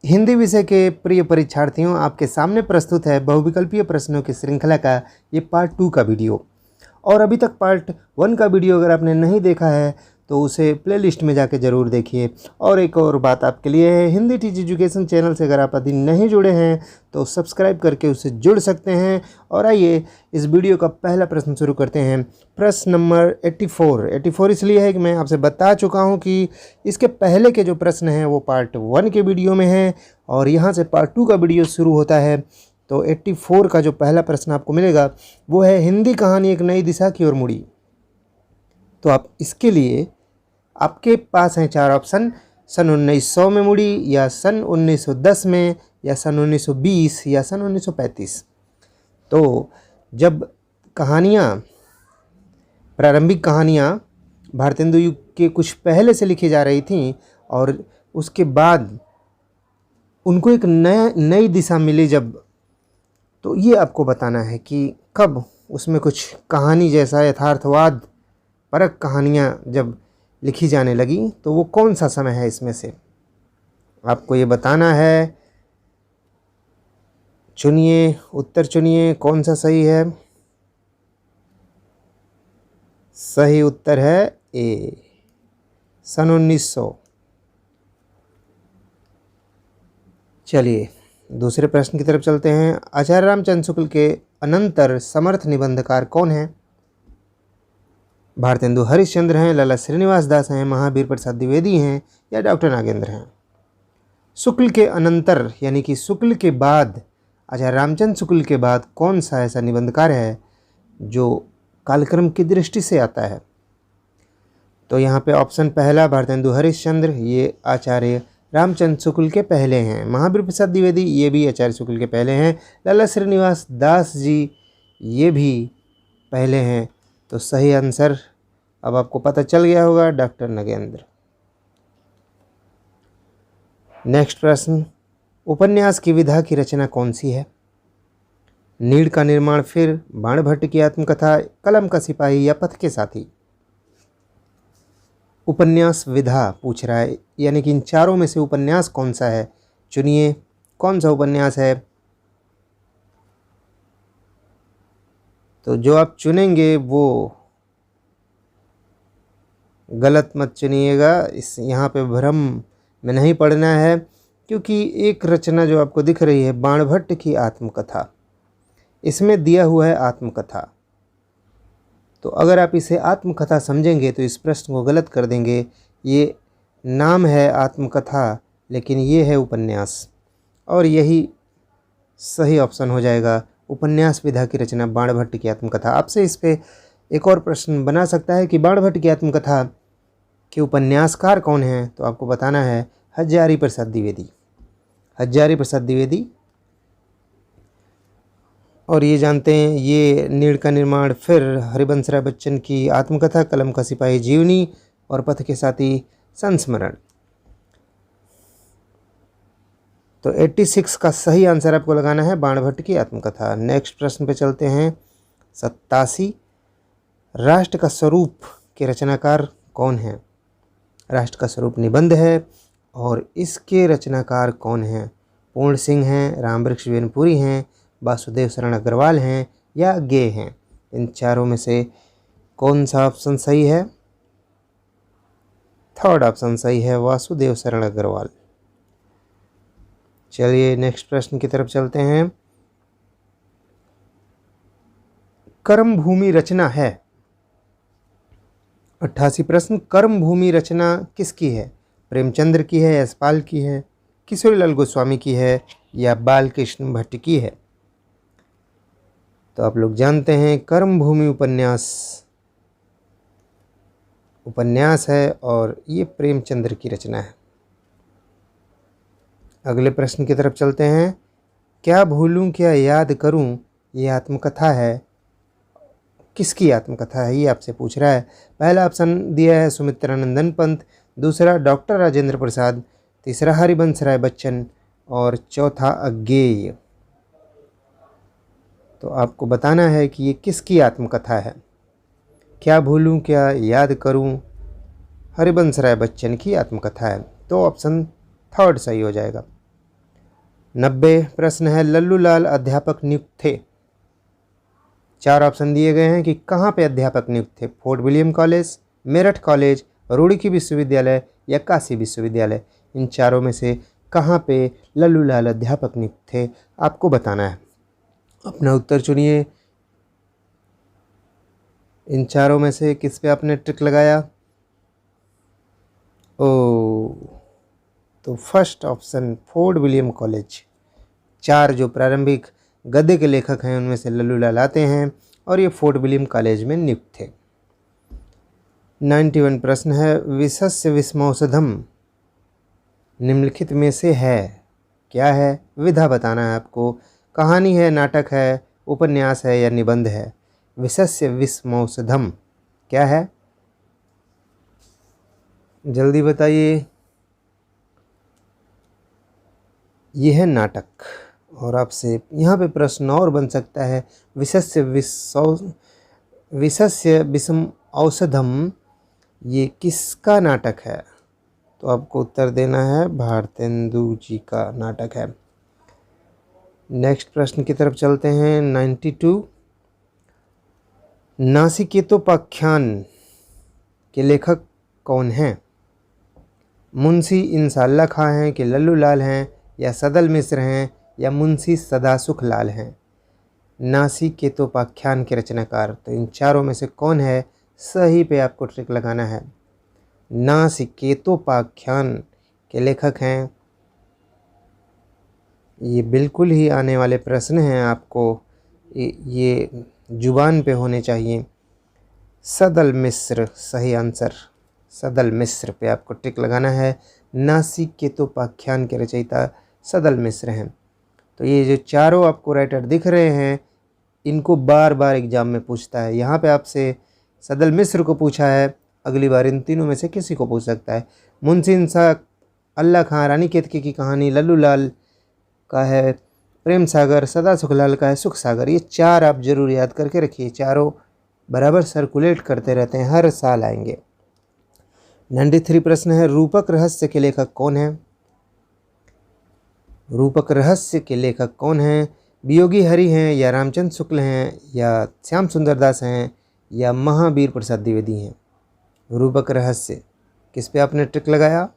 हिंदी विषय के प्रिय परीक्षार्थियों, आपके सामने प्रस्तुत है बहुविकल्पीय प्रश्नों की श्रृंखला का ये पार्ट 2 का वीडियो। और अभी तक पार्ट 1 का वीडियो अगर आपने नहीं देखा है तो उसे प्लेलिस्ट में जाके ज़रूर देखिए। और एक और बात आपके लिए है, हिंदी टीच एजुकेशन चैनल से अगर आप अभी नहीं जुड़े हैं तो सब्सक्राइब करके उससे जुड़ सकते हैं। और आइए इस वीडियो का पहला प्रश्न शुरू करते हैं। प्रश्न नंबर 84 इसलिए है कि मैं आपसे बता चुका हूं कि इसके पहले के जो प्रश्न हैं वो पार्ट 1 के वीडियो में हैं और यहाँ से पार्ट 2 का वीडियो शुरू होता है। तो 84 का जो पहला प्रश्न आपको मिलेगा वो है, हिंदी कहानी एक नई दिशा की ओर मुड़ी। तो आप इसके लिए आपके पास हैं 4 ऑप्शन, सन 1900 में मुड़ी, या सन 1910 में, या सन 1920, या सन 1935। तो जब प्रारंभिक कहानियाँ भारतेंदु युग के कुछ पहले से लिखी जा रही थीं और उसके बाद उनको एक नई दिशा मिली जब, तो ये आपको बताना है कि कब उसमें कुछ कहानी जैसा यथार्थवाद परक कहानियाँ जब लिखी जाने लगी, तो वो कौन सा समय है इसमें से आपको ये बताना है। चुनिए, उत्तर चुनिए, कौन सा सही है। सही उत्तर है ए, सन 1900। चलिए दूसरे प्रश्न की तरफ चलते हैं। आचार्य रामचंद्र शुक्ल के अनंतर समर्थ निबंधकार कौन है? भारतेंदु हरिश्चंद्र हैं, लाला श्रीनिवास दास हैं, महावीर प्रसाद द्विवेदी हैं, या डॉक्टर नागेंद्र हैं। शुक्ल के अनंतर यानी कि शुक्ल के बाद, आचार्य रामचंद्र शुक्ल के बाद कौन सा ऐसा निबंधकार है जो कालक्रम की दृष्टि से आता है? तो यहाँ पे ऑप्शन पहला भारतेंदु हरिश्चंद्र, ये आचार्य रामचंद्र शुक्ल के पहले हैं। महावीर प्रसाद द्विवेदी, ये भी आचार्य शुक्ल के पहले हैं। लाला श्रीनिवास दास जी, ये भी पहले हैं। तो सही आंसर अब आपको पता चल गया होगा, डॉक्टर नगेंद्र। नेक्स्ट प्रश्न, उपन्यास की विधा की रचना कौन सी है? नीड़ का निर्माण, फिर बाणभट्ट की आत्मकथा, कलम का सिपाही, या पथ के साथी? उपन्यास विधा पूछ रहा है, यानी कि इन चारों में से उपन्यास कौन सा है? चुनिए कौन सा उपन्यास है। तो जो आप चुनेंगे वो गलत मत चुनिएगा, इस यहाँ पे भ्रम में नहीं पड़ना है, क्योंकि एक रचना जो आपको दिख रही है बाणभट्ट की आत्मकथा, इसमें दिया हुआ है आत्मकथा। तो अगर आप इसे आत्मकथा समझेंगे तो इस प्रश्न को गलत कर देंगे। ये नाम है आत्मकथा लेकिन ये है उपन्यास, और यही सही ऑप्शन हो जाएगा। उपन्यास विधा की रचना बाणभट्ट की आत्मकथा। आपसे इस पे एक और प्रश्न बना सकता है कि बाणभट्ट की आत्मकथा के उपन्यासकार कौन हैं? तो आपको बताना है हजारी प्रसाद द्विवेदी। हजारी प्रसाद द्विवेदी। और ये जानते हैं, ये नीड़ का निर्माण, फिर हरिवंश राय बच्चन की आत्मकथा, कलम का सिपाही जीवनी, और पथ के साथी संस्मरण। तो 86 का सही आंसर आपको लगाना है बाणभट्ट की आत्मकथा। नेक्स्ट प्रश्न पे चलते हैं। 87, राष्ट्र का स्वरूप के रचनाकार कौन है? राष्ट्र का स्वरूप निबंध है और इसके रचनाकार कौन हैं? पूर्ण सिंह हैं, रामवृक्ष वेनपुरी हैं, वासुदेव शरण अग्रवाल हैं, या गे हैं? इन चारों में से कौन सा ऑप्शन सही है? थर्ड ऑप्शन सही है, वासुदेव शरण अग्रवाल। चलिए नेक्स्ट प्रश्न की तरफ चलते हैं। कर्मभूमि रचना है। 88 प्रश्न, कर्मभूमि रचना किसकी है? प्रेमचंद्र की है, यशपाल की है, किशोरीलाल गोस्वामी की है, या बालकृष्ण भट्ट की है? तो आप लोग जानते हैं कर्मभूमि उपन्यास है और ये प्रेमचंद्र की रचना है। अगले प्रश्न की तरफ चलते हैं। क्या भूलूं क्या याद करूं, ये आत्मकथा है। किसकी आत्मकथा है ये आपसे पूछ रहा है। पहला ऑप्शन दिया है सुमित्रानंदन पंत, दूसरा डॉक्टर राजेंद्र प्रसाद, तीसरा हरिवंश राय बच्चन, और चौथा अज्ञेय। तो आपको बताना है कि ये किसकी आत्मकथा है। क्या भूलूं क्या याद करूं, हरिवंश राय बच्चन की आत्मकथा है। तो ऑप्शन थर्ड सही हो जाएगा। 90 प्रश्न है, लल्लू लाल अध्यापक नियुक्त थे। 4 ऑप्शन दिए गए हैं कि कहाँ पे अध्यापक नियुक्त थे। Fort William college, Meerut college, Roorkee विश्वविद्यालय या काशी विश्वविद्यालय। इन चारों में से कहाँ पे लल्लू लाल अध्यापक नियुक्त थे, आपको बताना है। अपना उत्तर चुनिए। इन चारों में से किस पे आपने टिक लगाया? ओ, तो first option fort William college. 4 जो प्रारंभिक गद्य के लेखक हैं उनमें से लल्लू लाल आते हैं और ये फोर्ट विलियम कॉलेज में नियुक्त थे। 91 प्रश्न है, विषस्य विषमौषधम निम्नलिखित में से है। क्या है? विधा बताना है आपको। कहानी है, नाटक है, उपन्यास है या निबंध है। विषस्य विषमौषधम क्या है? जल्दी बताइए। यह है नाटक। और आपसे यहाँ पे प्रश्न और बन सकता है, विषस्य विषम औषधम ये किसका नाटक है? तो आपको उत्तर देना है, भारतेंदु जी का नाटक है। नेक्स्ट प्रश्न की तरफ चलते हैं। 92 नासिकेतोपाख्यान के लेखक कौन हैं? मुंशी इंसाल्ला खां हैं कि लल्लू लाल हैं या सदल मिश्र हैं या मुंशी सदासुख लाल हैं। नासिकेतोपाख्यान के रचनाकार, तो इन चारों में से कौन है? सही पे आपको ट्रिक लगाना है। नासिकेतोपाख्यान के लेखक हैं, ये बिल्कुल ही आने वाले प्रश्न हैं, आपको ये जुबान पे होने चाहिए। सदल मिश्र सही आंसर। सदल मिश्र पे आपको टिक लगाना है। नासिकेतोपाख्यान के रचयिता सदल मिश्र हैं। तो ये जो चारों आपको राइटर दिख रहे हैं, इनको बार बार एग्जाम में पूछता है। यहाँ पे आपसे सदल मिश्र को पूछा है, अगली बार इन तीनों में से किसी को पूछ सकता है। मुंशी इंसाल्ला खां रानी केतकी की कहानी, लल्लू लाल का है प्रेम सागर, सदा सुखलाल का है सुख सागर। ये 4 आप जरूर याद करके रखिए। चारों बराबर सर्कुलेट करते रहते हैं, हर साल आएंगे। 93 प्रश्न है, रूपक रहस्य के लेखक कौन है? रूपक रहस्य के लेखक कौन हैं? वियोगी हरि हैं या रामचंद्र शुक्ल हैं या श्याम सुंदर दास हैं या महावीर प्रसाद द्विवेदी हैं। रूपक रहस्य किस पे आपने टिक लगाया?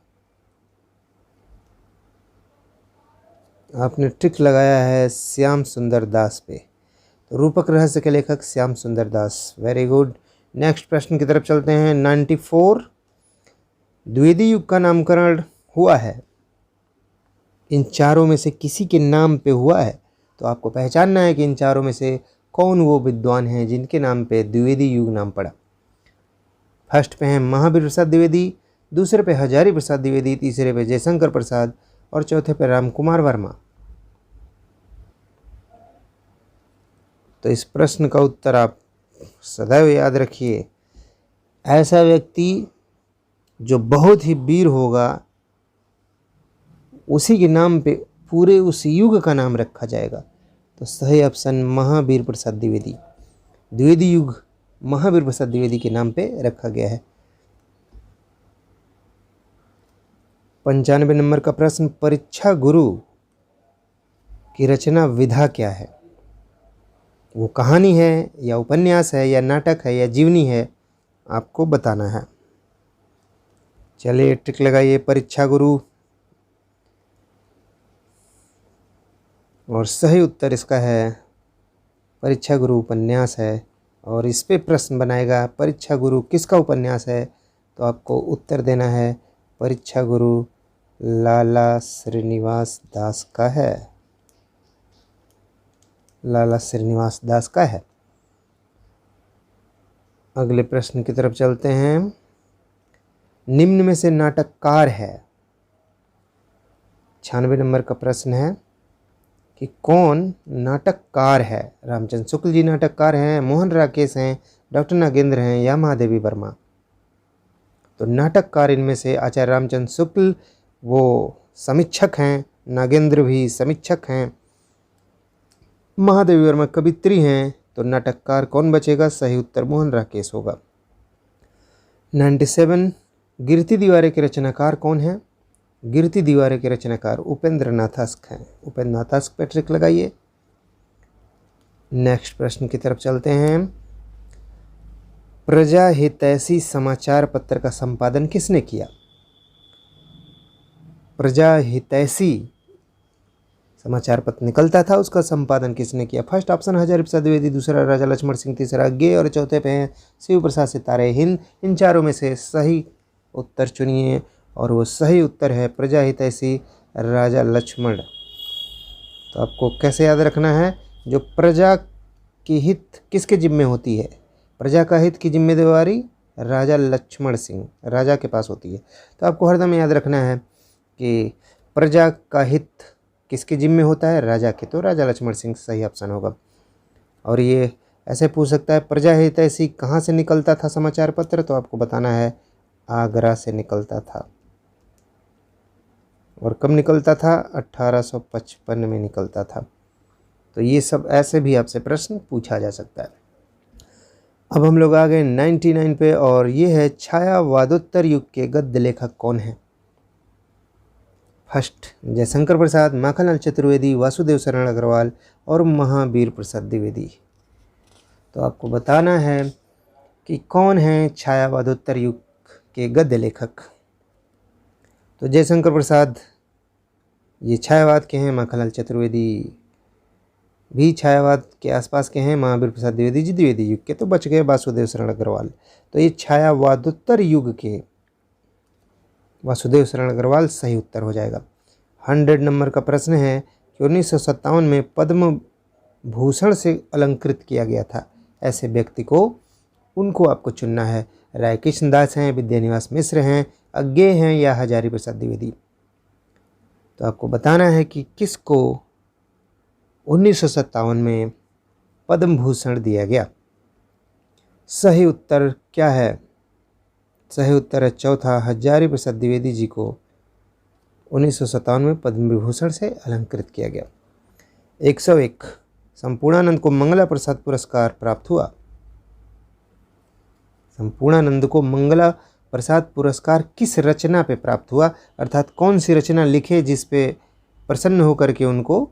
आपने टिक लगाया है श्याम सुंदर दास पे। तो रूपक रहस्य के लेखक श्याम सुंदर दास। Very good. नेक्स्ट प्रश्न की तरफ चलते हैं। 94 द्विवेदी युग का नामकरण हुआ है। इन चारों में से किसी के नाम पे हुआ है, तो आपको पहचानना है कि इन चारों में से कौन वो विद्वान हैं जिनके नाम पे द्विवेदी युग नाम पड़ा। फर्स्ट पे हैं महावीर प्रसाद द्विवेदी, दूसरे पे हजारी प्रसाद द्विवेदी, तीसरे पे जयशंकर प्रसाद और चौथे पे रामकुमार वर्मा। तो इस प्रश्न का उत्तर आप सदैव याद रखिए। ऐसा व्यक्ति जो बहुत ही वीर होगा, उसी के नाम पे पूरे उस युग का नाम रखा जाएगा। तो सही ऑप्शन महावीर प्रसाद द्विवेदी। द्विवेदी युग महावीर प्रसाद द्विवेदी के नाम पे रखा गया है। 95 नंबर का प्रश्न, परीक्षा गुरु की रचना विधा क्या है? वो कहानी है या उपन्यास है या नाटक है या जीवनी है, आपको बताना है। चलिए टिक लगाइए परीक्षा गुरु। और सही उत्तर इसका है परीक्षा गुरु उपन्यास है। और इस पे प्रश्न बनाएगा परीक्षा गुरु किसका उपन्यास है, तो आपको उत्तर देना है परीक्षा गुरु लाला श्रीनिवास दास का है। लाला श्रीनिवास दास का है। अगले प्रश्न की तरफ चलते हैं। निम्न में से नाटककार है। 96 नंबर का प्रश्न है कि कौन नाटककार है? रामचंद्र शुक्ल जी नाटककार हैं, मोहन राकेश हैं, डॉक्टर नागेंद्र हैं या महादेवी वर्मा। तो नाटककार इनमें से आचार्य रामचंद्र शुक्ल वो समीक्षक हैं, नागेंद्र भी समीक्षक हैं, महादेवी वर्मा कवित्री हैं। तो नाटककार कौन बचेगा? सही उत्तर मोहन राकेश होगा। 97 गिरती दीवारें के रचनाकार कौन हैं? गिरती दीवारें के रचनाकार उपेंद्र नाथास्क हैं। उपेंद्र नाथास्क पे ट्रिक लगाइए। नेक्स्ट प्रश्न की तरफ चलते हैं। प्रजा हितैषी समाचार पत्र का संपादन किसने किया? प्रजा हितैषी समाचार पत्र निकलता था, उसका संपादन किसने किया? फर्स्ट ऑप्शन हजारी प्रसाद द्विवेदी, दूसरा राजा लक्ष्मण सिंह, तीसरा गे और चौथे पे हैं शिव प्रसाद सितारे हिंद। इन चारों में से सही उत्तर चुनिए और वो सही उत्तर है प्रजा हितैषी राजा लक्ष्मण। तो आपको कैसे याद रखना है? जो प्रजा की हित किसके जिम्मे होती है? प्रजा का हित की जिम्मेदारी राजा लक्ष्मण सिंह राजा के पास होती है। तो आपको हरदम याद रखना है कि प्रजा का हित किसके जिम्मे होता है? राजा के। तो राजा लक्ष्मण सिंह सही ऑप्शन होगा। और ये ऐसे पूछ सकता है प्रजा हितैषी कहाँ से निकलता था समाचार पत्र? तो आपको बताना है आगरा से निकलता था। और कब निकलता था? 1855 में निकलता था। तो ये सब ऐसे भी आपसे प्रश्न पूछा जा सकता है। अब हम लोग आ गए 99 पे और ये है छायावादोत्तर युग के गद्य लेखक कौन है? फर्स्ट जयशंकर प्रसाद, माखनलाल चतुर्वेदी, वासुदेव शरण अग्रवाल और महावीर प्रसाद द्विवेदी। तो आपको बताना है कि कौन है छायावादोत्तर युग के गद्य लेखक। तो जयशंकर प्रसाद ये छायावाद के हैं, माखनलाल चतुर्वेदी भी छायावाद के आसपास के हैं, महावीर प्रसाद द्विवेदी जी द्विवेदी युग के। तो बच गए वासुदेव शरण अग्रवाल। तो ये छायावादोत्तर युग के वासुदेव शरण अग्रवाल सही उत्तर हो जाएगा। 100 नंबर का प्रश्न है कि 1957 में पद्म भूषण से अलंकृत किया गया था ऐसे व्यक्ति को, उनको आपको चुनना है। राय कृष्णदास हैं, विद्यानिवास मिश्र हैं, अज्ञेय हैं या हजारी प्रसाद द्विवेदी। तो आपको बताना है कि किसको 1957 में पद्म भूषण दिया गया। सही उत्तर क्या है? सही उत्तर है चौथा, हजारी प्रसाद द्विवेदी जी को 1957 में पद्म विभूषण से अलंकृत किया गया। 101 संपूर्णानंद को मंगला प्रसाद पुरस्कार प्राप्त हुआ। संपूर्णानंद को मंगला प्रसाद पुरस्कार किस रचना पे प्राप्त हुआ? अर्थात कौन सी रचना लिखे जिस पे प्रसन्न होकर के उनको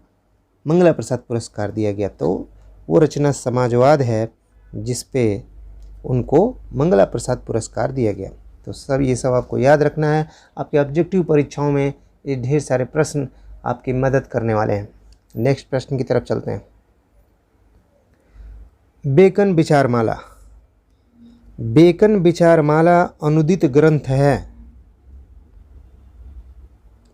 मंगला प्रसाद पुरस्कार दिया गया? तो वो रचना समाजवाद है जिस पे उनको मंगला प्रसाद पुरस्कार दिया गया। तो सब ये सब आपको याद रखना है। आपके ऑब्जेक्टिव परीक्षाओं में ये ढेर सारे प्रश्न आपकी मदद करने वाले हैं। नेक्स्ट प्रश्न की तरफ चलते हैं। बेकन विचारमाला। बेकन विचारमाला अनुदित ग्रंथ है।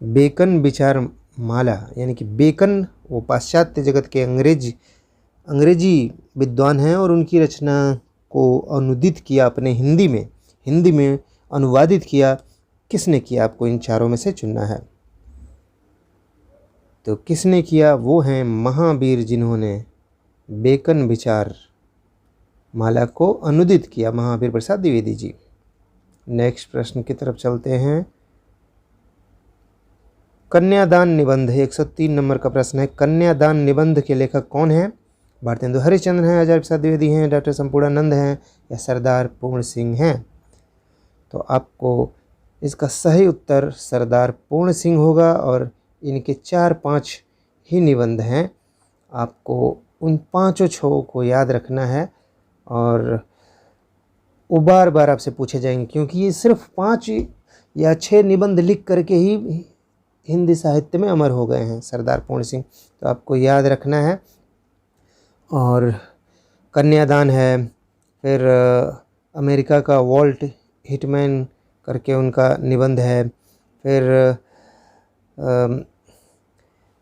बेकन विचारमाला यानी कि बेकन वो पाश्चात्य जगत के अंग्रेजी विद्वान हैं और उनकी रचना को अनुदित किया अपने हिंदी में अनुवादित किया। किसने किया? आपको इन चारों में से चुनना है। तो किसने किया? वो हैं महावीर, जिन्होंने बेकन विचार माला को अनुदित किया, महावीर प्रसाद द्विवेदी जी। नेक्स्ट प्रश्न की तरफ चलते हैं। कन्यादान निबंध 103 नंबर का प्रश्न है। कन्यादान निबंध के लेखक कौन है? भारतेंदु हरिश्चंद्र हैं, हजारी प्रसाद द्विवेदी हैं, डॉक्टर संपूर्णानंद हैं या सरदार पूर्ण सिंह हैं? तो आपको इसका सही उत्तर सरदार पूर्ण सिंह होगा और इनके 4-5 ही निबंध हैं। आपको उन पांचों छो को याद रखना है और वो बार बार आपसे पूछे जाएंगे, क्योंकि ये सिर्फ 5 या 6 निबंध लिख करके ही हिंदी साहित्य में अमर हो गए हैं सरदार पूर्ण सिंह। तो आपको याद रखना है। और कन्यादान है, फिर अमेरिका का वॉल्ट हिटमैन करके उनका निबंध है, फिर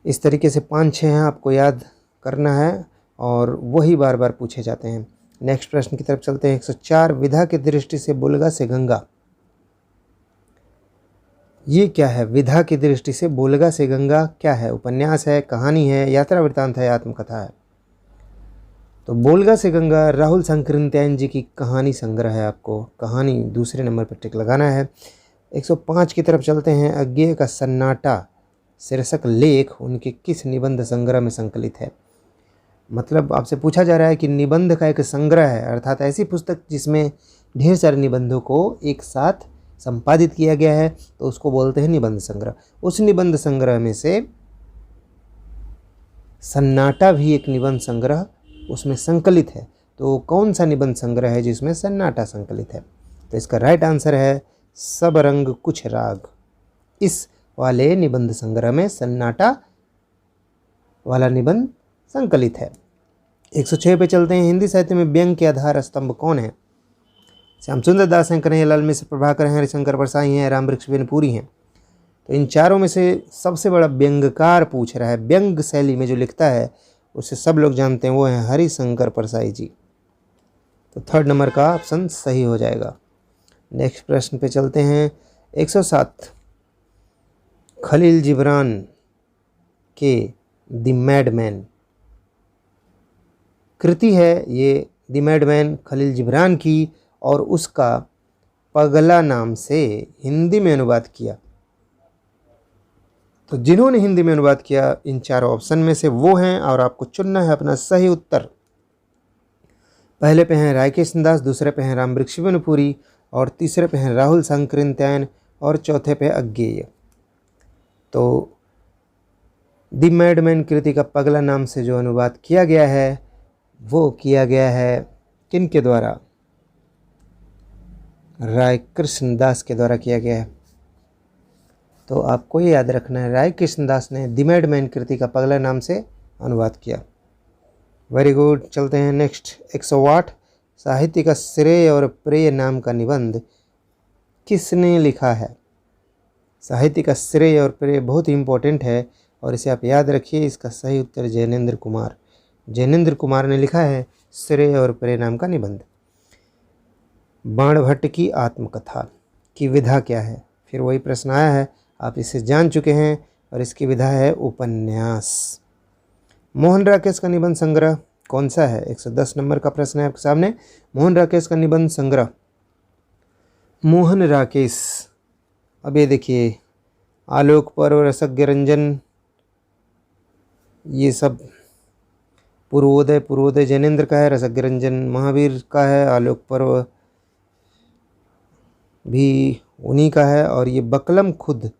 इस तरीके से 5-6 हैं, आपको याद करना है और वही बार बार पूछे जाते हैं। नेक्स्ट प्रश्न की तरफ चलते हैं। 104 विधा की दृष्टि से बोलगा से गंगा। ये क्या है? विधा की दृष्टि से बोलगा से गंगा क्या है? उपन्यास है, कहानी है, यात्रा वृत्तांत है, आत्मकथा है? तो बोलगा से गंगा राहुल संकृत्यायन जी की कहानी संग्रह है। आपको कहानी दूसरे नंबर पर टिक लगाना है। 105 की तरफ चलते हैं। अज्ञेय का सन्नाटा शीर्षक लेख उनके किस निबंध संग्रह में संकलित है? मतलब आपसे पूछा जा रहा है कि निबंध का एक संग्रह है, अर्थात ऐसी पुस्तक जिसमें ढेर सारे निबंधों को एक साथ संपादित किया गया है तो उसको बोलते हैं निबंध संग्रह। उस निबंध संग्रह में से सन्नाटा भी एक निबंध संग्रह उसमें संकलित है। तो कौन सा निबंध संग्रह है जिसमें सन्नाटा संकलित है? तो इसका राइट आंसर है सब रंग कुछ राग। इस वाले निबंध संग्रह में सन्नाटा वाला निबंध संकलित है। 106 पे चलते हैं। हिंदी साहित्य में व्यंग के आधार स्तंभ कौन है? श्याम सुंदर दास हैं, कन्हैयालाल मिश्र, प्रभाकर हैं, हरिशंकर परसाई हैं, रामवृक्ष बिनपुरी हैं। तो इन चारों में से सबसे बड़ा व्यंगकार पूछ रहा है, व्यंग शैली में जो लिखता है उसे सब लोग जानते हैं, वो हैं हरिशंकर परसाई जी। तो थर्ड नंबर का ऑप्शन सही हो जाएगा। नेक्स्ट प्रश्न पे चलते हैं। 107 खलील जिब्रान के द मैडमैन कृति है ये, द मैडमैन खलील जिब्रान की, और उसका पगला नाम से हिंदी में अनुवाद किया। तो जिन्होंने हिंदी में अनुवाद किया इन चारों ऑप्शन में से वो हैं, और आपको चुनना है अपना सही उत्तर। पहले पे हैं राय कृष्णदास, दूसरे पे हैं रामवृक्ष बिनपुरी, और तीसरे पे हैं राहुल सांकृत्यायन, और चौथे पे अज्ञेय। तो द मैडमैन कृति का पगला नाम से जो अनुवाद किया गया है वो किया गया है किन के द्वारा? राय कृष्णदास के द्वारा किया गया है। तो आपको ये याद रखना है, राय कृष्णदास ने द मैडमैन कृति का पगला नाम से अनुवाद किया। Very good. चलते हैं नेक्स्ट। 108 साहित्य का श्रेय और प्रेय नाम का निबंध किसने लिखा है? साहित्य का श्रेय और प्रेय बहुत ही इंपॉर्टेंट है और इसे आप याद रखिए। इसका सही उत्तर जैनेन्द्र कुमार। जैनेन्द्र कुमार ने लिखा है श्रेय और प्रेय नाम का निबंध। बाणभट्ट की आत्मकथा की विधा क्या है? फिर वही प्रश्न आया है, आप इसे जान चुके हैं, और इसकी विधा है उपन्यास। मोहन राकेश का निबंध संग्रह कौन सा है? 110 नंबर का प्रश्न है आपके सामने। मोहन राकेश का निबंध संग्रह। मोहन राकेश, अब ये देखिए, आलोक पर्व, रसज्ञ रंजन, ये सब पूर्वोदय जैनेन्द्र का है, रसज्ञ रंजन महावीर का है, आलोक पर्व भी उन्हीं का है, और ये बकलम खुद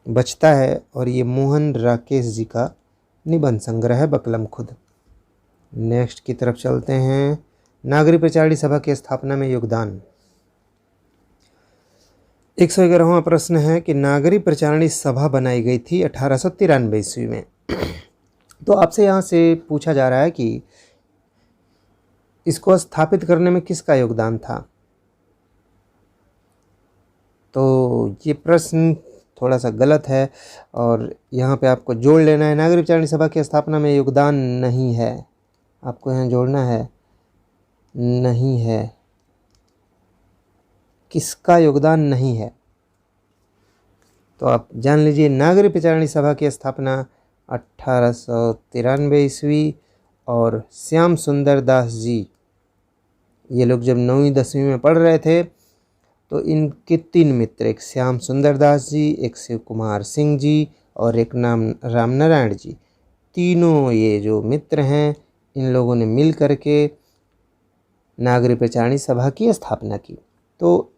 बचता है, और ये मोहन राकेश जी का निबंध संग्रह है बकलम खुद। नेक्स्ट की तरफ चलते हैं। नागरी प्रचारणी सभा की स्थापना में योगदान। 111वां प्रश्न है कि नागरी प्रचारणी सभा बनाई गई थी 1893 ईस्वी में। तो आपसे यहाँ से पूछा जा रहा है कि इसको स्थापित करने में किसका योगदान था? तो ये प्रश्न थोड़ा सा गलत है और यहाँ पे आपको जोड़ लेना है। नागरिक प्रचारणी सभा की स्थापना में योगदान नहीं है, आपको यहाँ जोड़ना है, नहीं है। किसका योगदान नहीं है? तो आप जान लीजिए, नागरिक प्रचारणी सभा की स्थापना 1893 ईस्वी, और श्याम सुंदर दास जी, ये लोग जब 9वीं 10वीं में पढ़ रहे थे तो इनके 3 मित्र, एक श्याम सुंदर दास जी, एक शिव कुमार सिंह जी, और एक नाम राम नारायण जी, तीनों ये जो मित्र हैं इन लोगों ने मिल करके नागरिक प्रचारणी सभा की स्थापना की। तो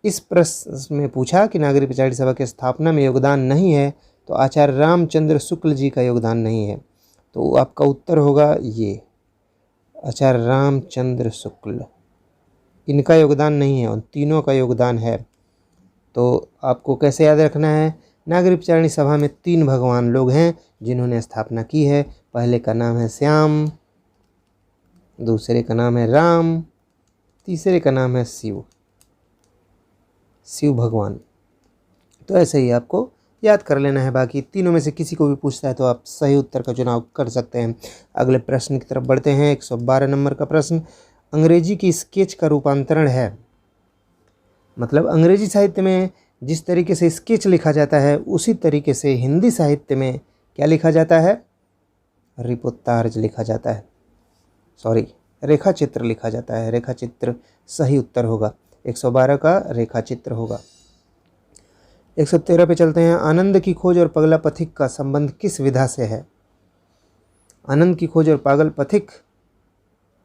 इस प्रश्न में पूछा कि नागरिक प्रचारणी सभा की स्थापना में योगदान नहीं है, तो आचार्य रामचंद्र शुक्ल जी का योगदान नहीं है। तो आपका उत्तर होगा ये, आचार्य रामचंद्र शुक्ल, इनका योगदान नहीं है, उन तीनों का योगदान है। तो आपको कैसे याद रखना है? नागरिक प्रचारणी सभा में 3 भगवान लोग हैं जिन्होंने स्थापना की है। पहले का नाम है श्याम, दूसरे का नाम है राम, तीसरे का नाम है शिव भगवान। तो ऐसे ही आपको याद कर लेना है। बाकी तीनों में से किसी को भी पूछता है तो आप सही उत्तर का चुनाव कर सकते हैं। अगले प्रश्न की तरफ बढ़ते हैं। 112 नंबर का प्रश्न, अंग्रेजी की स्केच का रूपांतरण है। मतलब अंग्रेजी साहित्य में जिस तरीके से स्केच लिखा जाता है उसी तरीके से हिंदी साहित्य में क्या लिखा जाता है? रिपोर्तार्ज लिखा जाता है, सॉरी, रेखा चित्र लिखा जाता है। रेखा चित्र सही उत्तर होगा, 112 का रेखा चित्र होगा। 113 पे चलते हैं। आनंद की खोज और पगला पथिक का संबंध किस विधा से है? आनंद की खोज और पागल पथिक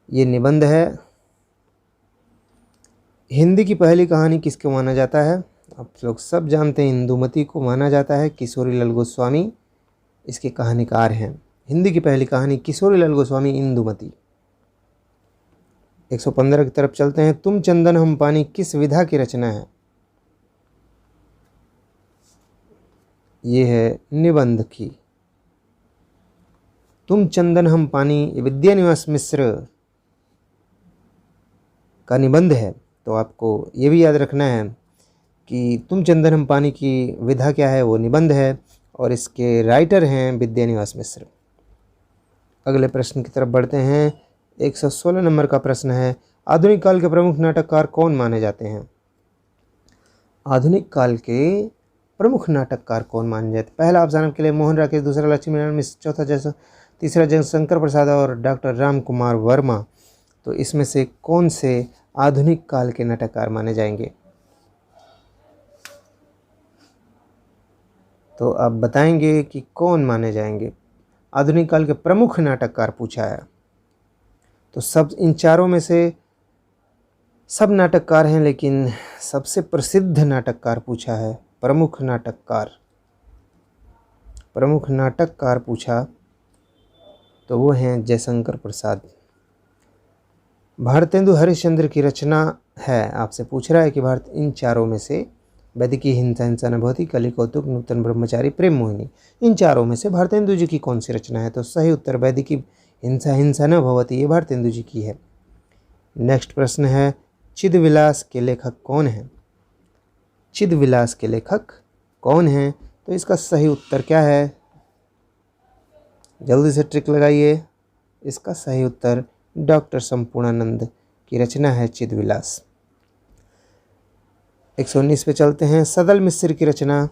ये निबंध है हिंदी की पहली कहानी किसको माना जाता है? आप लोग सब जानते हैं, इंदुमती को माना जाता है। किशोरीलाल गोस्वामी इसके कहानीकार हैं। हिंदी की पहली कहानी किशोरीलाल गोस्वामी, इंदुमती। 115 की तरफ चलते हैं। तुम चंदन हम पानी किस विधा की रचना है? ये है निबंध की। तुम चंदन हम पानी विद्यानिवास मिश्र का निबंध है। तो आपको ये भी याद रखना है कि तुम चंदन हम पानी की विधा क्या है, वो निबंध है और इसके राइटर हैं विद्यानिवास मिश्र। अगले प्रश्न की तरफ बढ़ते हैं। 116 नंबर का प्रश्न है, आधुनिक काल के प्रमुख नाटककार कौन माने जाते हैं? आधुनिक काल के प्रमुख नाटककार कौन माने जाते हैं? पहला ऑप्शन आपके लिए मोहन राकेश, दूसरा लक्ष्मीनारायण मिश्र, चौथा जैसा, तीसरा जयशंकर प्रसाद और डॉक्टर राम कुमार वर्मा। तो इसमें से कौन से आधुनिक काल के नाटककार माने जाएंगे? तो आप बताएंगे कि कौन माने जाएंगे। आधुनिक काल के प्रमुख नाटककार पूछा है, तो सब इन चारों में से सब नाटककार हैं, लेकिन सबसे प्रसिद्ध नाटककार पूछा है। प्रमुख नाटककार पूछा तो वो हैं जयशंकर प्रसाद। भारतेंदु हरिश्चंद्र की रचना है, आपसे पूछ रहा है कि भारत इन चारों में से वैदिकी हिंसा अनुभूति, कलि कौतुक, नूतन ब्रह्मचारी, प्रेम मोहिनी, इन चारों में से भारतेंदु जी की कौन सी रचना है? तो सही उत्तर वैदिकी हिंसा न भवती, ये भारतेंदु जी की है। नेक्स्ट प्रश्न है, चिदविलास के लेखक कौन हैं? चिदविलास के लेखक कौन हैं? तो इसका सही उत्तर क्या है? जल्दी से ट्रिक लगाइए। इसका सही उत्तर डॉक्टर संपूर्णानंद की रचना है चिदविलास। 119 पे चलते हैं। सदल मिश्र की रचना,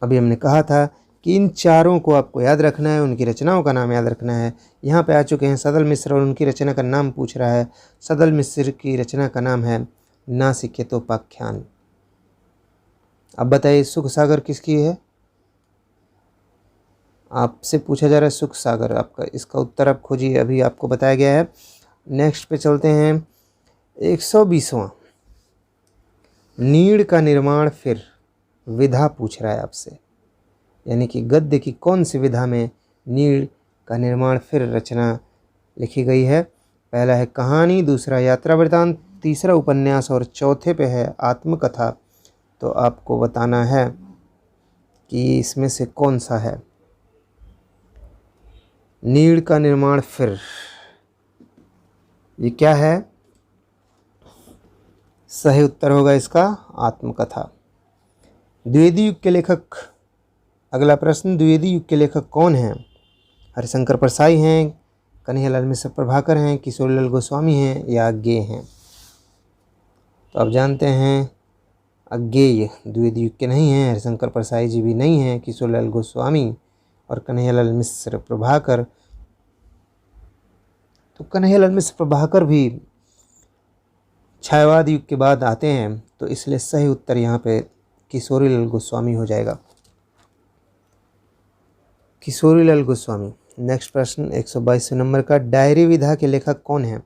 अभी हमने कहा था कि इन चारों को आपको याद रखना है, उनकी रचनाओं का नाम याद रखना है। यहाँ पे आ चुके हैं सदल मिश्र और उनकी रचना का नाम पूछ रहा है। सदल मिश्र की रचना का नाम है नासिकेतोपाख्यान। अब बताइए सुख सागर किसकी है? आपसे पूछा जा रहा है सुख सागर, आपका इसका उत्तर आप खोजिए, अभी आपको बताया गया है। नेक्स्ट पे चलते हैं। 120वां, नीड़ का निर्माण फिर विधा पूछ रहा है आपसे, यानी कि गद्य की कौन सी विधा में नीड़ का निर्माण फिर रचना लिखी गई है? पहला है कहानी, दूसरा यात्रा वृत्तांत, तीसरा उपन्यास और चौथे पे है आत्मकथा। तो आपको बताना है कि इसमें से कौन सा है। नीड़ का निर्माण फिर, ये क्या है? सही उत्तर होगा इसका आत्मकथा। द्विवेदी युग के लेखक, अगला प्रश्न, द्विवेदी युग के लेखक कौन हैं? हरिशंकर परसाई हैं, कन्हैयालाल मिश्र प्रभाकर हैं, किशोरीलाल गोस्वामी हैं या अज्ञेय हैं? तो आप जानते हैं अज्ञेय द्विवेदी युग के नहीं हैं। हरिशंकर परसाई जी भी नहीं हैं, किशोरीलाल गोस्वामी और कन्हैयालाल मिश्र प्रभाकर। तो कन्हैयालाल मिश्र प्रभाकर भी छायावाद युग के बाद आते हैं, तो इसलिए सही उत्तर यहाँ पे किशोरीलाल गोस्वामी हो जाएगा। किशोरीलाल गोस्वामी। नेक्स्ट प्रश्न 122 नंबर का, डायरी विधा के लेखक कौन हैं?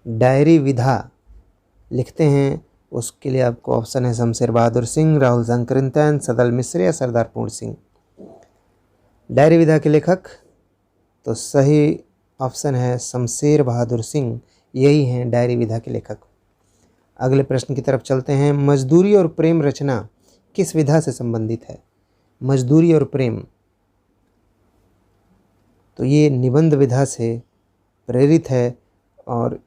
डायरी विधा लिखते हैं, उसके लिए आपको ऑप्शन है शमशेर बहादुर सिंह, राहुल शंकरितन, सदल मिश्र या सरदार पूर्ण सिंह। डायरी विधा के लेखक, तो सही ऑप्शन है शमशेर बहादुर सिंह, यही हैं डायरी विधा के लेखक। अगले प्रश्न की तरफ चलते हैं। मजदूरी और प्रेम रचना किस विधा से संबंधित है? मजदूरी और प्रेम, तो ये निबंध विधा से प्रेरित है और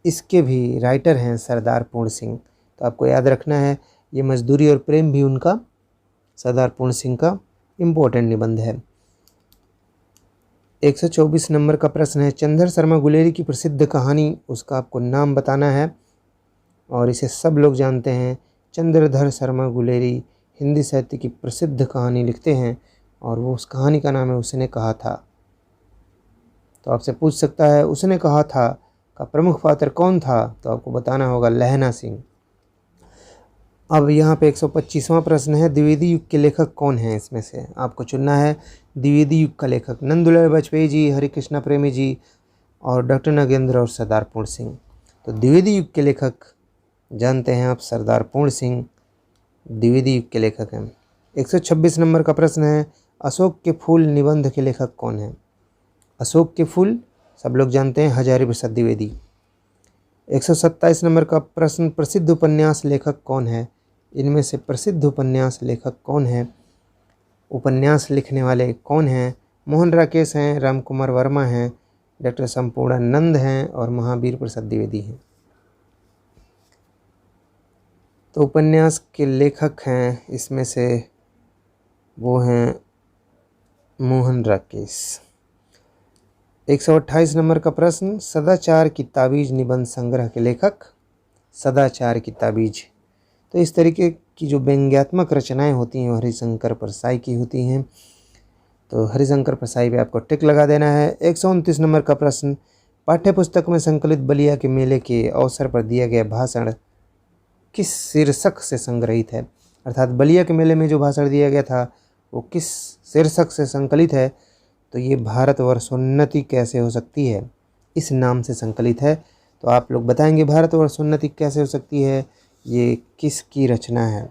इसके भी राइटर हैं सरदार पूर्ण सिंह। तो आपको याद रखना है ये मजदूरी और प्रेम भी उनका, सरदार पूर्ण सिंह का इम्पोर्टेंट निबंध है। 124 नंबर का प्रश्न है, चंद्र शर्मा गुलेरी की प्रसिद्ध कहानी, उसका आपको नाम बताना है और इसे सब लोग जानते हैं। चंद्रधर शर्मा गुलेरी हिंदी साहित्य की प्रसिद्ध कहानी लिखते हैं और वो उस कहानी का नाम है उसने कहा था। तो आपसे पूछ सकता है उसने कहा था का प्रमुख पात्र कौन था? तो आपको बताना होगा लहना सिंह। अब यहाँ पे 125वां प्रश्न है, द्विवेदी युग के लेखक कौन हैं? इसमें से आपको चुनना है द्विवेदी युग का लेखक। नंदुलाल वाजपेयी जी, हरिकृष्णा प्रेमी जी और डॉक्टर नागेंद्र और सरदार पूर्ण सिंह। तो द्विवेदी युग के लेखक जानते हैं आप, सरदार पूर्ण सिंह द्विवेदी युग के लेखक हैं। 126 नंबर का प्रश्न है, अशोक के फूल निबंध के लेखक कौन है? अशोक के फूल सब लोग जानते हैं, हजारी प्रसाद द्विवेदी। 127 नंबर का प्रश्न, प्रसिद्ध उपन्यास लेखक कौन है? इनमें से प्रसिद्ध उपन्यास लेखक कौन है? उपन्यास लिखने वाले कौन हैं? मोहन राकेश हैं, राम कुमार वर्मा हैं, डॉक्टर संपूर्णानंद हैं और महावीर प्रसाद द्विवेदी हैं। तो उपन्यास के लेखक हैं इसमें से वो हैं मोहन राकेश। 128 नंबर का प्रश्न, सदाचार की ताबीज निबंध संग्रह के लेखक? सदाचार की ताबीज, तो इस तरीके की जो व्यंग्यात्मक रचनाएं होती हैं वो हरिशंकर परसाई की होती हैं। तो हरिशंकर परसाई पे आपको टिक लगा देना है। 129 नंबर का प्रश्न, पाठ्य पुस्तक में संकलित बलिया के मेले के अवसर पर दिया गया भाषण किस शीर्षक से संग्रहित है? अर्थात बलिया के मेले में जो भाषण दिया गया था वो किस शीर्षक से संकलित है? तो ये भारतवर्षोन्नति कैसे हो सकती है, इस नाम से संकलित है। तो आप लोग बताएंगे भारतवर्षोन्नति कैसे हो सकती है, ये किसकी रचना है?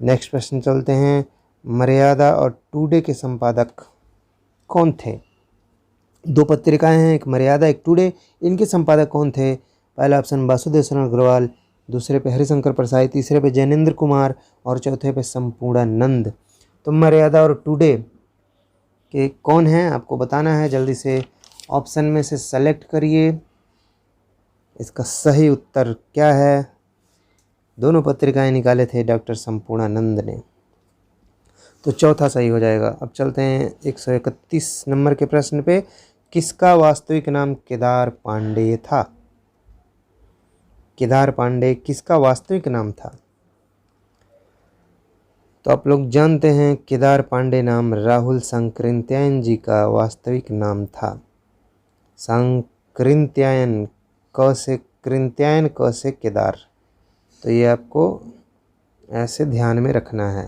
नेक्स्ट प्रश्न चलते हैं, मर्यादा और टुडे के संपादक कौन थे? दो पत्रिकाएं हैं, एक मर्यादा एक टुडे, इनके संपादक कौन थे? पहला ऑप्शन वासुदेव शरण अग्रवाल, दूसरे पे हरिशंकर परसाई, तीसरे पे जैनेन्द्र कुमार और चौथे पे संपूर्णानंद। तो मर्यादा और टुडे के कौन हैं आपको बताना है, जल्दी से ऑप्शन में से सेलेक्ट करिए। इसका सही उत्तर क्या है? दोनों पत्रिकाएं निकाले थे डॉक्टर संपूर्णानंद ने, तो चौथा सही हो जाएगा। अब चलते हैं 131 नंबर के प्रश्न पे, किसका वास्तविक नाम केदार पांडेय था? केदार पांडेय किसका वास्तविक नाम था? तो आप लोग जानते हैं केदार पांडेय नाम राहुल सांकृत्यायन जी का वास्तविक नाम था। सांकृत्यायन, क से कृत्यायन, क से केदार, तो ये आपको ऐसे ध्यान में रखना है।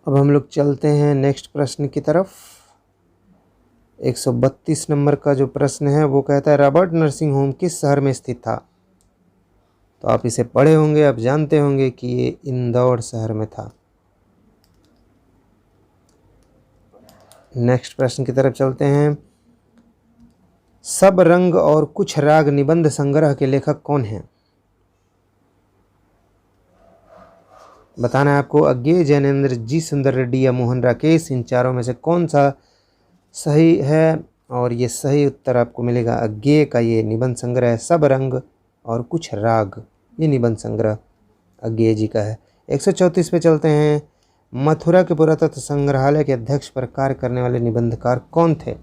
अब हम लोग चलते हैं नेक्स्ट प्रश्न की तरफ। 132 नंबर का जो प्रश्न है वो कहता है, रॉबर्ट नर्सिंग होम किस शहर में स्थित था? तो आप इसे पढ़े होंगे, आप जानते होंगे कि ये इंदौर शहर में था। नेक्स्ट प्रश्न की तरफ चलते हैं, सब रंग और कुछ राग निबंध संग्रह के लेखक कौन हैं? बताना है आपको, अज्ञेय, जैनेन्द्र, जी सुंदर रेड्डी या मोहन राकेश। इन चारों में से कौन सा सही है? और ये सही उत्तर आपको मिलेगा अज्ञेय का। ये निबंध संग्रह है सब रंग और कुछ राग, ये निबंध संग्रह अज्ञेय जी का है। 134 पे चलते हैं, मथुरा के पुरातत्व संग्रहालय के अध्यक्ष पर कार्य करने वाले निबंधकार कौन थे?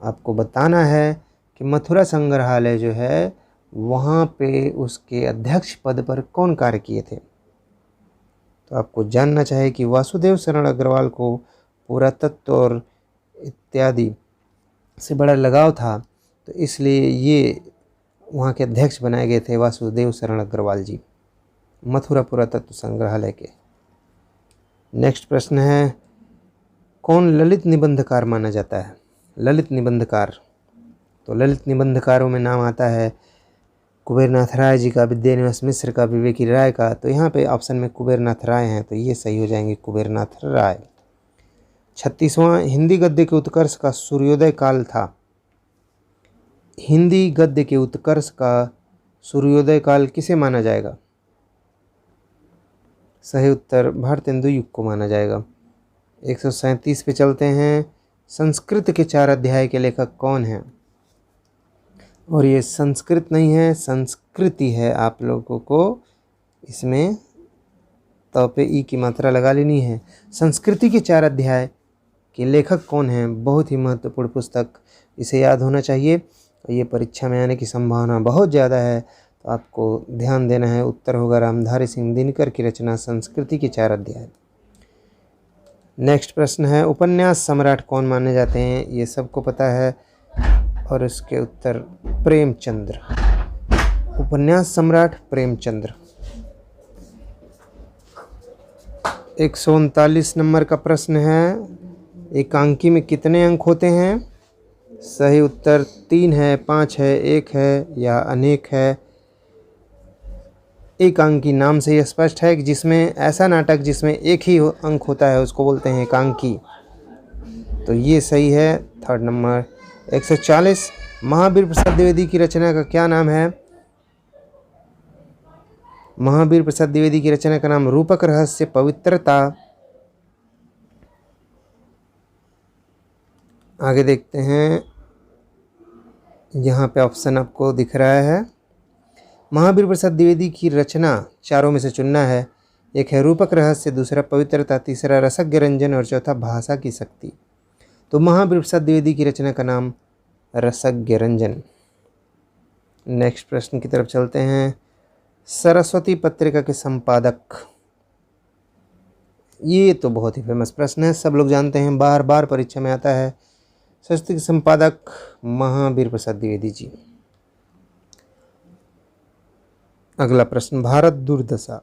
आपको बताना है कि मथुरा संग्रहालय जो है वहाँ पे उसके अध्यक्ष पद पर कौन कार्य किए थे। तो आपको जानना चाहिए कि वासुदेव शरण अग्रवाल को पुरातत्व और इत्यादि से बड़ा लगाव था, तो इसलिए ये वहाँ के अध्यक्ष बनाए गए थे वासुदेव शरण अग्रवाल जी, मथुरा पुरातत्व संग्रहालय के। नेक्स्ट प्रश्न है, कौन ललित निबंधकार माना जाता है? ललित निबंधकार, तो ललित निबंधकारों में नाम आता है कुबेरनाथ राय जी का, विद्यानिवास मिश्र का, विवेकी राय का। तो यहाँ पे ऑप्शन में कुबेरनाथ राय हैं, तो ये सही हो जाएंगे कुबेरनाथ राय। 36वां, हिंदी गद्य के उत्कर्ष का सूर्योदय काल था। हिंदी गद्य के उत्कर्ष का सूर्योदय काल किसे माना जाएगा? सही उत्तर भारतेंदु युग को माना जाएगा। 137 पे चलते हैं, संस्कृत के 4 अध्याय के लेखक कौन हैं? और ये संस्कृत नहीं है, संस्कृति है। आप लोगों को इसमें तो पे ई की मात्रा लगा लेनी है। संस्कृति के 4 अध्याय के लेखक कौन हैं? बहुत ही महत्वपूर्ण पुस्तक, इसे याद होना चाहिए। ये परीक्षा में आने की संभावना बहुत ज़्यादा है, तो आपको ध्यान देना है। उत्तर होगा रामधारी सिंह दिनकर की रचना संस्कृति के 4 अध्याय। नेक्स्ट प्रश्न है, उपन्यास सम्राट कौन माने जाते हैं? ये सबको पता है, और इसके उत्तर प्रेमचंद्र। उपन्यास सम्राट प्रेमचंद्र। 139 नंबर का प्रश्न है, एकांकी में कितने अंक होते हैं? सही उत्तर 3 है, 5 है, 1 है या अनेक है। एकांकी नाम से यह स्पष्ट है कि जिसमें ऐसा नाटक जिसमें एक ही अंक होता है उसको बोलते हैं एकांकी। तो ये सही है, थर्ड नंबर। 140 महावीर प्रसाद द्विवेदी की रचना का क्या नाम है? महावीर प्रसाद द्विवेदी की रचना का नाम रूपक रहस्य पवित्रता। आगे देखते हैं, यहाँ पे ऑप्शन आपको दिख रहा है। महावीर प्रसाद द्विवेदी की रचना चारों में से चुनना है। एक है रूपक रहस्य, दूसरा पवित्रता, तीसरा रसज्ञ रंजन और चौथा भाषा की शक्ति। तो महावीर प्रसाद द्विवेदी की रचना का नाम रसज्ञ रंजन। नेक्स्ट प्रश्न की तरफ चलते हैं। सरस्वती पत्रिका के संपादक, ये तो बहुत ही फेमस प्रश्न है, सब लोग जानते हैं, बार बार परीक्षा में आता है। सरस्वती के संपादक महावीर प्रसाद द्विवेदी जी। अगला प्रश्न, भारत दुर्दशा।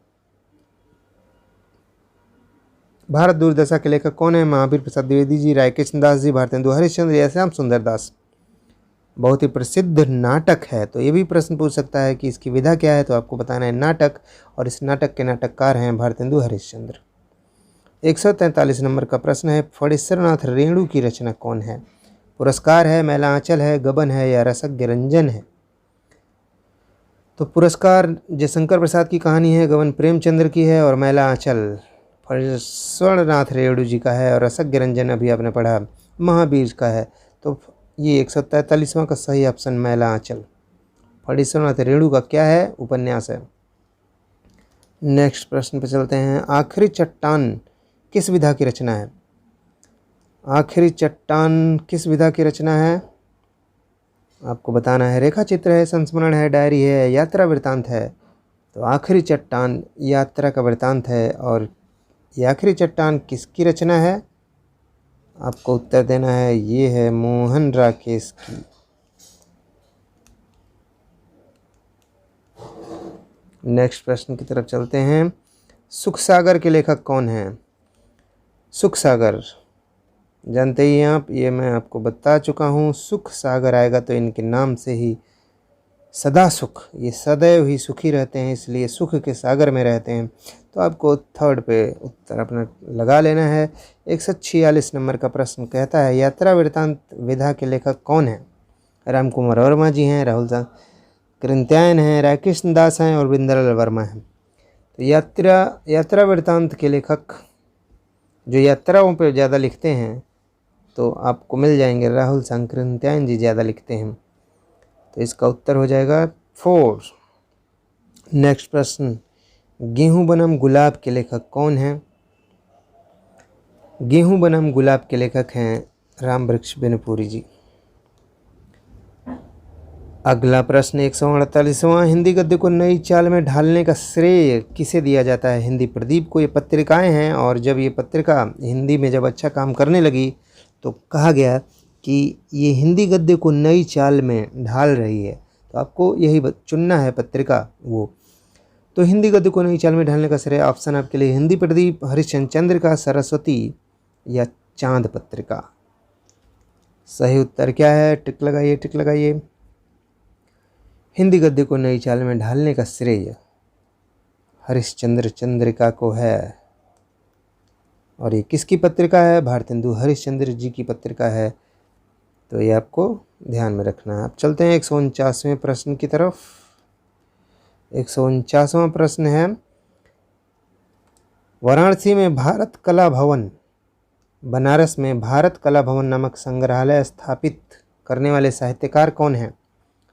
भारत दुर्दशा के लेखक कौन है? महावीर प्रसाद द्विवेदी जी, रायकृष्ण दास जी, भारतेंदु हरिश्चंद्र या श्याम सुंदर दास। बहुत ही प्रसिद्ध नाटक है, तो ये भी प्रश्न पूछ सकता है कि इसकी विधा क्या है, तो आपको बताना है नाटक, और इस नाटक के नाटककार हैं भारतेंदु हरिश्चंद्र। 143 नंबर का प्रश्न है, फणीश्वरनाथ रेणु की रचना कौन है? पुरस्कार है, मैला आंचल है, गबन है या रसज्ञ रंजन है। तो पुरस्कार जयशंकर प्रसाद की कहानी है, गबन प्रेमचंद्र की है और मैला आंचल फणीश्वरनाथ रेणु जी का है, और रसज्ञ रंजन अभी आपने पढ़ा महावीर का है। तो ये 143वां का सही ऑप्शन मैला आंचल। फणीश्वरनाथ रेणु का क्या है? उपन्यास है। नेक्स्ट प्रश्न पे चलते हैं। आखिरी चट्टान किस विधा की रचना है? आखिरी चट्टान किस विधा की रचना है आपको बताना है। रेखा चित्र है, संस्मरण है, डायरी है, यात्रा वृत्तांत है। तो आखिरी चट्टान यात्रा का वृत्तांत है, और ये आखिरी चट्टान किसकी रचना है आपको उत्तर देना है। ये है मोहन राकेश की। नेक्स्ट प्रश्न की तरफ चलते हैं। सुख सागर के लेखक कौन हैं? सुख सागर जानते ही हैं आप, ये मैं आपको बता चुका हूँ। सुख सागर आएगा तो इनके नाम से ही सदा सुख, ये सदैव ही सुखी रहते हैं, इसलिए सुख के सागर में रहते हैं। तो आपको थर्ड पे उत्तर अपना लगा लेना है। 146 नंबर का प्रश्न कहता है, यात्रा वृत्तांत विधा के लेखक कौन है? राम कुमार वर्मा जी हैं, राहुल कृत्यायन हैं, रायकृष्ण दास हैं और बिंदरलाल वर्मा हैं। तो यात्रा वृत्तांत के लेखक जो यात्राओं पे ज़्यादा लिखते हैं तो आपको मिल जाएंगे, राहुल कृत्यायन जी ज़्यादा लिखते हैं। तो इसका उत्तर हो जाएगा 4। नेक्स्ट प्रश्न, गेहूं बनम गुलाब के लेखक कौन हैं? गेहूं बनम गुलाब के लेखक हैं राम वृक्ष बिनपुरी जी। अगला प्रश्न 148वां, हिंदी गद्य को नई चाल में ढालने का श्रेय किसे दिया जाता है? हिंदी प्रदीप को। ये पत्रिकाएं हैं, और जब ये पत्रिका हिंदी में जब अच्छा काम करने लगी तो कहा गया कि ये हिंदी गद्य को नई चाल में ढाल रही है, तो आपको यही चुनना है पत्रिका वो। तो हिंदी गद्य को नई चाल में ढालने का श्रेय ऑप्शन आपके लिए हिंदी प्रदीप, हरिश्चंद्र चंद्रिका, सरस्वती या चांद पत्रिका। सही उत्तर क्या है? टिक लगाइए, टिक लगाइए। हिंदी गद्य को नई चाल में ढालने का श्रेय हरिश्चंद्र चंद्रिका को है, और ये किसकी पत्रिका है? भारतेंदु हरिश्चंद्र जी की पत्रिका है। तो ये आपको ध्यान में रखना है। अब चलते हैं 149वें प्रश्न की तरफ। 149वां प्रश्न है, वाराणसी में भारत कला भवन, बनारस में भारत कला भवन नामक संग्रहालय स्थापित करने वाले साहित्यकार कौन हैं?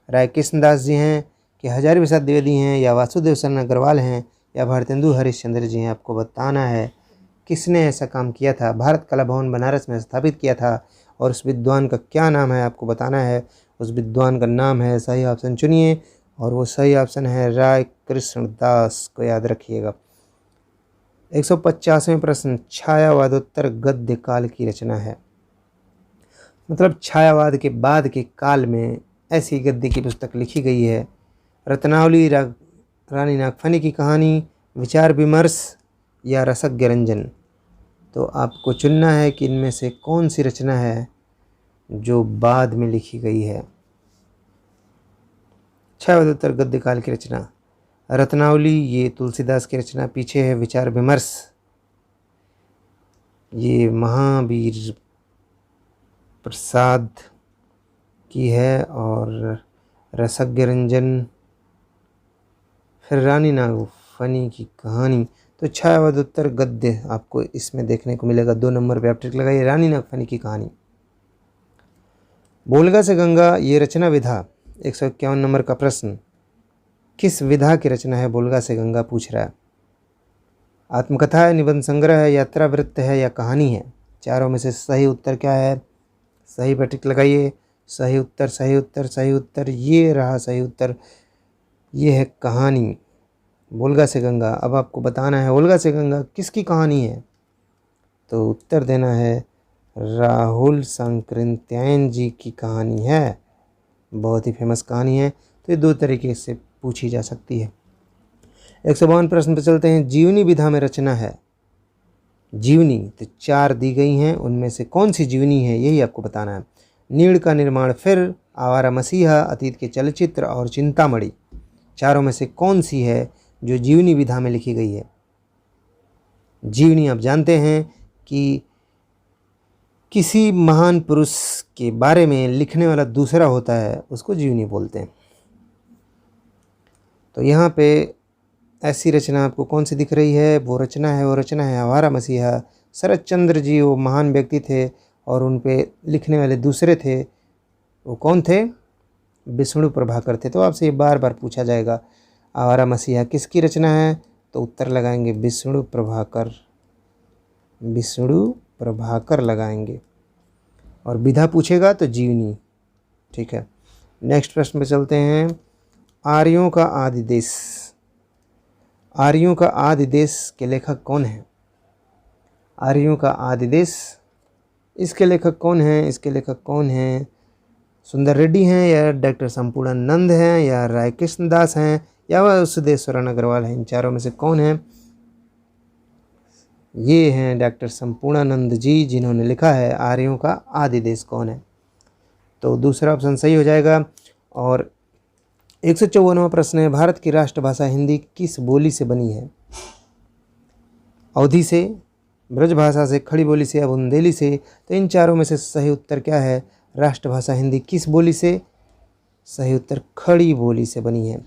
रायकृष्ण दास जी हैं कि हजारी प्रसाद द्विवेदी हैं या वासुदेव शरण अग्रवाल हैं या भारतेंदु हरिश्चंद्र जी हैं। आपको बताना है किसने ऐसा काम किया था, भारत कला भवन बनारस में स्थापित किया था, और उस विद्वान का क्या नाम है आपको बताना है। उस विद्वान का नाम है, सही ऑप्शन चुनिए, और वो सही ऑप्शन है रायकृष्ण दास को याद रखिएगा। 150वें प्रश्न, छायावादोत्तर गद्य काल की रचना है। मतलब छायावाद के बाद के काल में ऐसी गद्य की पुस्तक लिखी गई है। रत्नावली, रानी नागफनी की कहानी, विचार विमर्श या रसज्ञ रंजन। तो आपको चुनना है कि इनमें से कौन सी रचना है जो बाद में लिखी गई है। छायावदत्तर गद्य काल की रचना। रत्नावली ये तुलसीदास की रचना। पीछे है विचार विमर्श, ये महावीर प्रसाद की है। और रसज्ञ रंजन, फिर रानी नागफनी की कहानी। तो छायावदत्तर गद्य आपको इसमें देखने को मिलेगा। 2 नंबर पे आप टिक लगाइए, रानी नागफनी की कहानी। बोलगा से गंगा ये रचना विधा। 151 नंबर का प्रश्न, किस विधा की रचना है बोलगा से गंगा, पूछ रहा है। आत्मकथा है, निबंध संग्रह है, यात्रा वृत्त है या कहानी है। चारों में से सही उत्तर क्या है? सही पर टिक लगाइए। सही उत्तर, सही उत्तर, सही उत्तर, ये रहा सही उत्तर। ये है कहानी, बोलगा से गंगा। अब आपको बताना है बोलगा से गंगा किसकी कहानी है, तो उत्तर देना है राहुल सांकृत्यायन जी की कहानी है। बहुत ही फेमस कहानी है। तो ये 2 तरीके से पूछी जा सकती है। 152 प्रश्न पर चलते हैं। जीवनी विधा में रचना है। जीवनी तो 4 दी गई हैं, उनमें से कौन सी जीवनी है यही आपको बताना है। नीड़ का निर्माण, फिर, आवारा मसीहा, अतीत के चलचित्र और चिंतामणि। चारों में से कौन सी है जो जीवनी विधा में लिखी गई है? जीवनी आप जानते हैं कि किसी महान पुरुष के बारे में लिखने वाला दूसरा होता है, उसको जीवनी बोलते हैं। तो यहाँ पे ऐसी रचना आपको कौन सी दिख रही है? वो रचना है आवारा मसीहा। शरत चंद्र जी वो महान व्यक्ति थे और उन पे लिखने वाले दूसरे थे, वो कौन थे? विष्णु प्रभाकर थे। तो आपसे ये बार बार पूछा जाएगा आवारा मसीहा किसकी रचना है, तो उत्तर लगाएंगे विष्णु प्रभाकर। विष्णु प्रभाकर लगाएंगे। और विधा पूछेगा तो जीवनी। ठीक है, नेक्स्ट प्रश्न पे चलते हैं। आर्यों का आदि देश। आर्यों का आदि देश के लेखक कौन है? आर्यों का आदि देश, इसके लेखक कौन हैं? इसके लेखक कौन हैं? सुंदर रेड्डी हैं या डॉक्टर संपूर्णानंद हैं या राय कृष्ण दास हैं या वसुदेवशरण अग्रवाल हैं? इन चारों में से कौन है? ये हैं डॉक्टर संपूर्णानंद जी, जिन्होंने लिखा है आर्यों का आदि देश कौन है। तो दूसरा ऑप्शन सही हो जाएगा। और 154वां प्रश्न है। भारत की राष्ट्रभाषा हिंदी किस बोली से बनी है? अवधी से, ब्रजभाषा से, खड़ी बोली से या बुंदेली से? तो इन चारों में से सही उत्तर क्या है? राष्ट्रभाषा हिंदी किस बोली से? सही उत्तर खड़ी बोली से बनी है।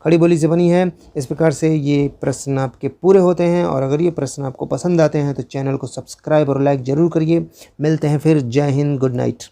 खड़ी बोली से बनी है। इस प्रकार से ये प्रश्न आपके पूरे होते हैं। और अगर ये प्रश्न आपको पसंद आते हैं तो चैनल को सब्सक्राइब और लाइक ज़रूर करिए। मिलते हैं फिर। जय हिंद, गुड नाइट।